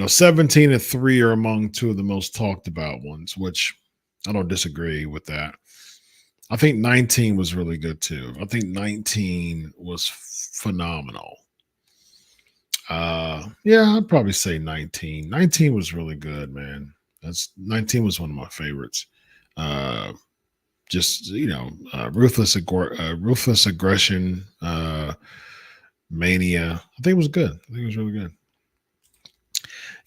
17 and 3 are among two of the most talked about ones, which I don't disagree with that. I think 19 was really good too. I think 19 was phenomenal. Yeah, I'd probably say 19. 19 was really good, man. 19 was one of my favorites. Ruthless aggression, mania. I think it was good. I think it was really good.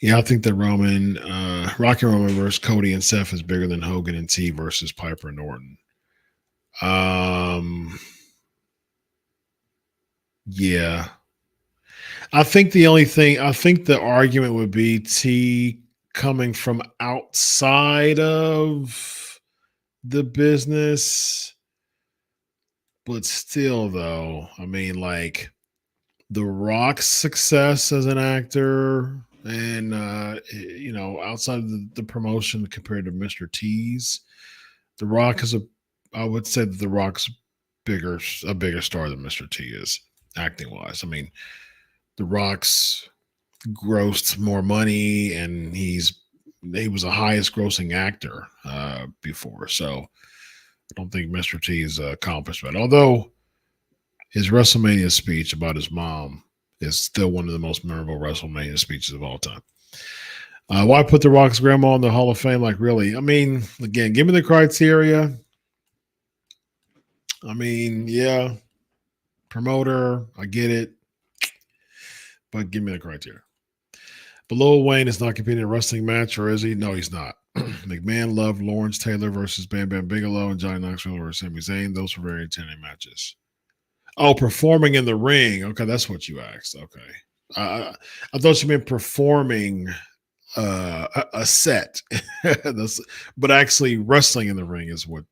Yeah, I think that Rock and Roman versus Cody and Seth is bigger than Hogan and T versus Piper and Orton. Yeah. I think the argument would be T coming from outside of the business, but still, though, I mean, like The Rock's success as an actor and, outside of the promotion compared to Mr. T's, The Rock I would say that The Rock's a bigger star than Mr. T is acting wise. I mean, The Rock's grossed more money, and he was the highest grossing actor before. So I don't think Mr. T's accomplishment, although his WrestleMania speech about his mom is still one of the most memorable WrestleMania speeches of all time. Why put The Rock's grandma in the Hall of Fame? Like, really? I mean, again, give me the criteria. I mean, yeah, promoter, I get it, but give me the criteria. But Lil Wayne is not competing in a wrestling match, or is he? No, he's not. McMahon loved Lawrence Taylor versus Bam Bam Bigelow and Johnny Knoxville versus Sami Zayn. Those were very entertaining matches. Oh, performing in the ring. Okay, that's what you asked. Okay. I thought you meant performing a set, but actually wrestling in the ring is what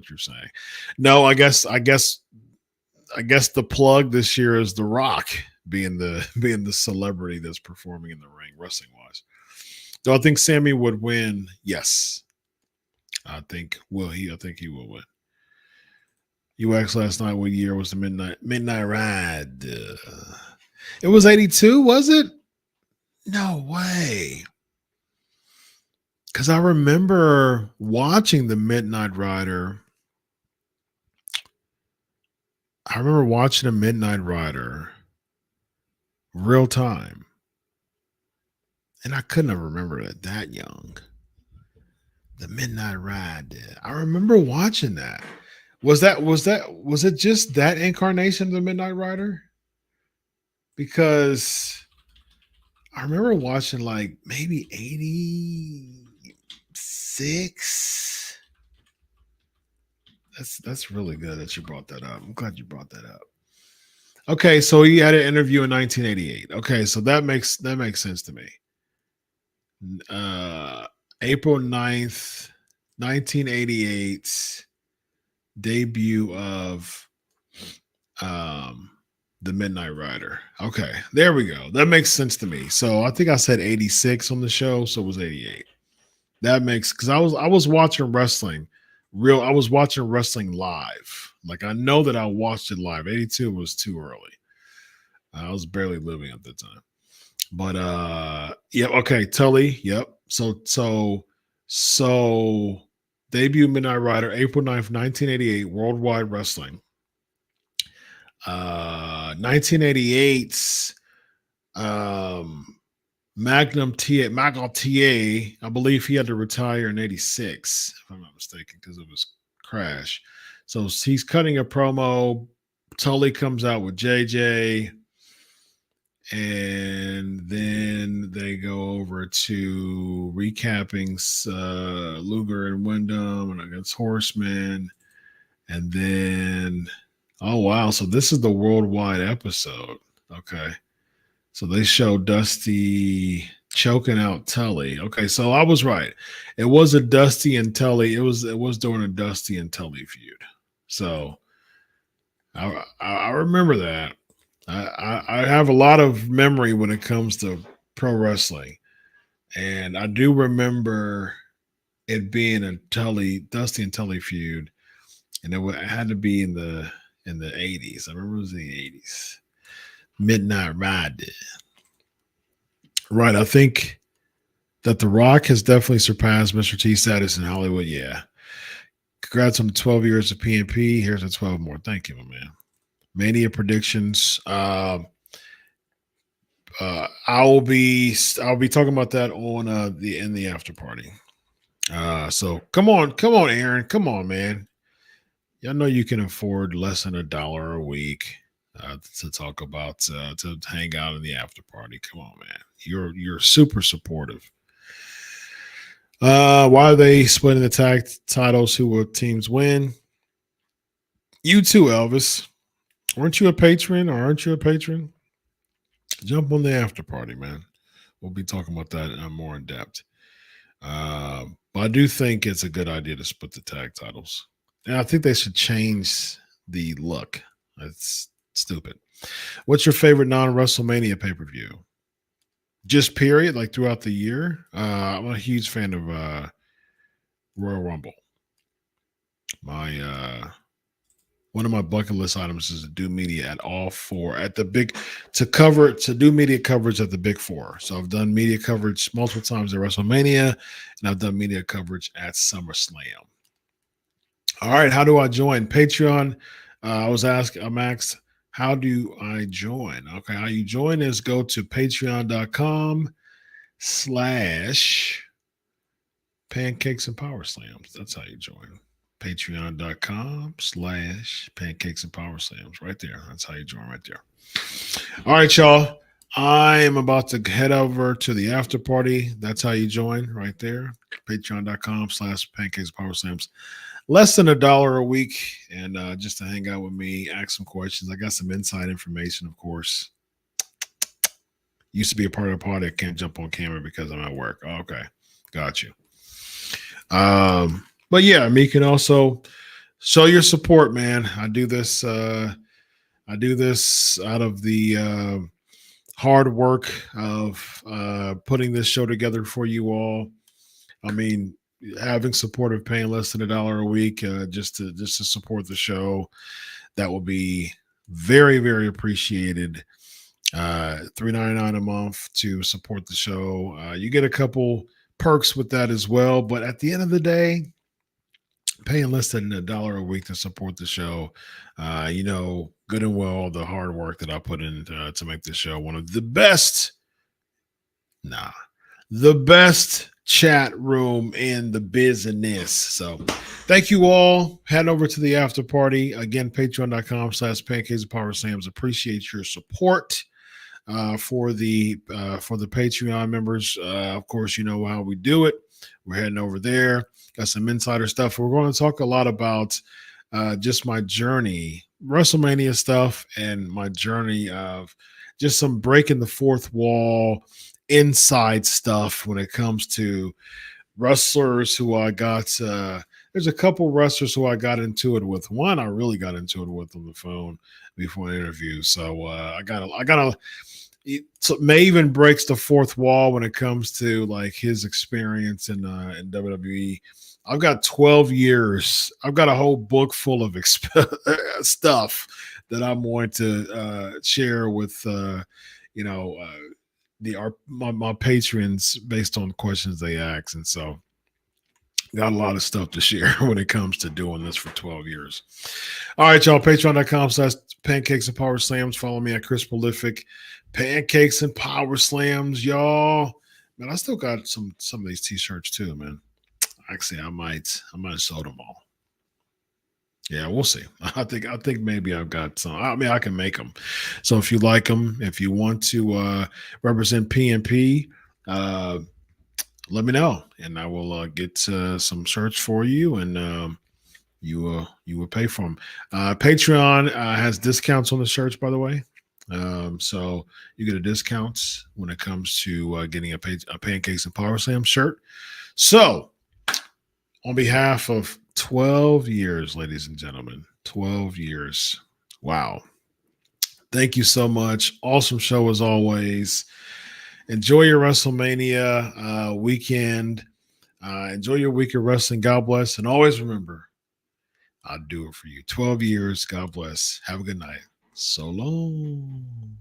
you're saying. No, I guess the plug this year is The Rock being the celebrity that's performing in the ring wrestling wise. Do I think Sammy would win? Yes, I think he will win. You asked last night what year was the Midnight Ride. It was 82, was it? No way. Because I remember watching the Midnight Rider. I remember watching a Midnight Rider real time. And I couldn't have remembered it that young. The Midnight Ride. I remember watching that. Was it just that incarnation of the Midnight Rider? Because I remember watching like maybe 86. That's really good that you brought that up. I'm glad you brought that up. Okay, so he had an interview in 1988. Okay, so that makes sense to me. April 9th, 1988, debut of the Midnight Rider. Okay, there we go. That makes sense to me. So I think I said 86 on the show, so it was 88. That makes, because I was watching wrestling. I was watching wrestling live. Like, I know that I watched it live. 82 was too early. I was barely living at the time. But yeah, okay, Tully, yep. So debut Midnight Rider, April 9th, 1988, Worldwide Wrestling. 1988's Magnum TA, I believe he had to retire in 86, if I'm not mistaken, because of his crash. So he's cutting a promo. Tully comes out with JJ, and then they go over to recapping Luger and Wyndham and against Horseman. And then, oh, wow. So this is the worldwide episode. Okay. So they show Dusty choking out Tully. Okay, so I was right. It was a Dusty and Tully. It was during a Dusty and Tully feud. So I remember that. I have a lot of memory when it comes to pro wrestling, and I do remember it being a Dusty and Tully feud, and it had to be in the 80s. I remember it was in the 80s. Midnight Ride. Right. I think that The Rock has definitely surpassed Mr. T status in Hollywood. Yeah. Congrats on the 12 years of PNP. Here's the 12 more. Thank you, my man. Mania predictions. I'll be talking about that on the after party. So come on, Aaron. Come on, man. Y'all know you can afford less than $1 a week. To talk about, to hang out in the after party. Come on, man. You're super supportive. Why are they splitting the tag titles? Who will teams win? You too, Elvis. Weren't you a patron or aren't you a patron? Jump on the after party, man. We'll be talking about that more in depth. But I do think it's a good idea to split the tag titles. And I think they should change the look. That's stupid. What's your favorite non-WrestleMania pay-per-view? Just period, like throughout the year? I'm a huge fan of Royal Rumble. My one of my bucket list items is to do media at all four at the big to do media coverage at the big four. So I've done media coverage multiple times at WrestleMania, and I've done media coverage at SummerSlam. All right, how do I join? Patreon. I'm asked, how do I join? Okay, how you join is go to patreon.com/Pancakes and Powerslams. That's how you join. Patreon.com/Pancakes and Powerslams. Right there. That's how you join right there. All right, y'all. I am about to head over to the after party. That's how you join right there. Patreon.com/Pancakes and Powerslams. Less than $1 a week, and just to hang out with me, ask some questions. I got some inside information, of course. Used to be a part of the party. I can't jump on camera because I'm at work. Okay, got you. But yeah, me can also show your support, man. I do this out of the hard work of putting this show together for you all. I mean, having support of paying less than $1 a week just to support the show, that will be very, very appreciated. $3.99 a month to support the show. You get a couple perks with that as well, but at the end of the day, paying less than $1 a week to support the show, good and well the hard work that I put in to make the show one of the best chat room in the business. So thank you all. Head over to the after party. Again, patreon.com/Pancakes and Powerslams. Appreciate your support for the Patreon members. Of course, you know how we do it. We're heading over there. Got some insider stuff. We're going to talk a lot about just my journey, WrestleMania stuff, and my journey of just some breaking the fourth wall, inside stuff when it comes to wrestlers who I got. There's a couple wrestlers who I got into it with. One I really got into it with on the phone before an interview. So it may even breaks the fourth wall when it comes to like his experience in WWE. I've got 12 years. I've got a whole book full of stuff that I'm going to share with my patrons based on questions they ask. And so got a lot of stuff to share when it comes to doing this for 12 years. All right, y'all. Patreon.com/Pancakes and Powerslams. Follow me at Chris Prolific. Pancakes and Powerslams, y'all. Man, I still got some of these t-shirts too, man. Actually, I might have sold them all. Yeah, we'll see. I think maybe I've got some. I mean, I can make them. So if you like them, if you want to represent PNP, let me know, and I will get some shirts for you, and you will pay for them. Patreon has discounts on the shirts, by the way. So you get a discount when it comes to getting a Pancakes and Powerslam shirt. So on behalf of 12 years, ladies and gentlemen, 12 years. Wow. Thank you so much. Awesome show as always. Enjoy your WrestleMania weekend. Enjoy your week of wrestling. God bless. And always remember, I'll do it for you. 12 years. God bless. Have a good night. So long.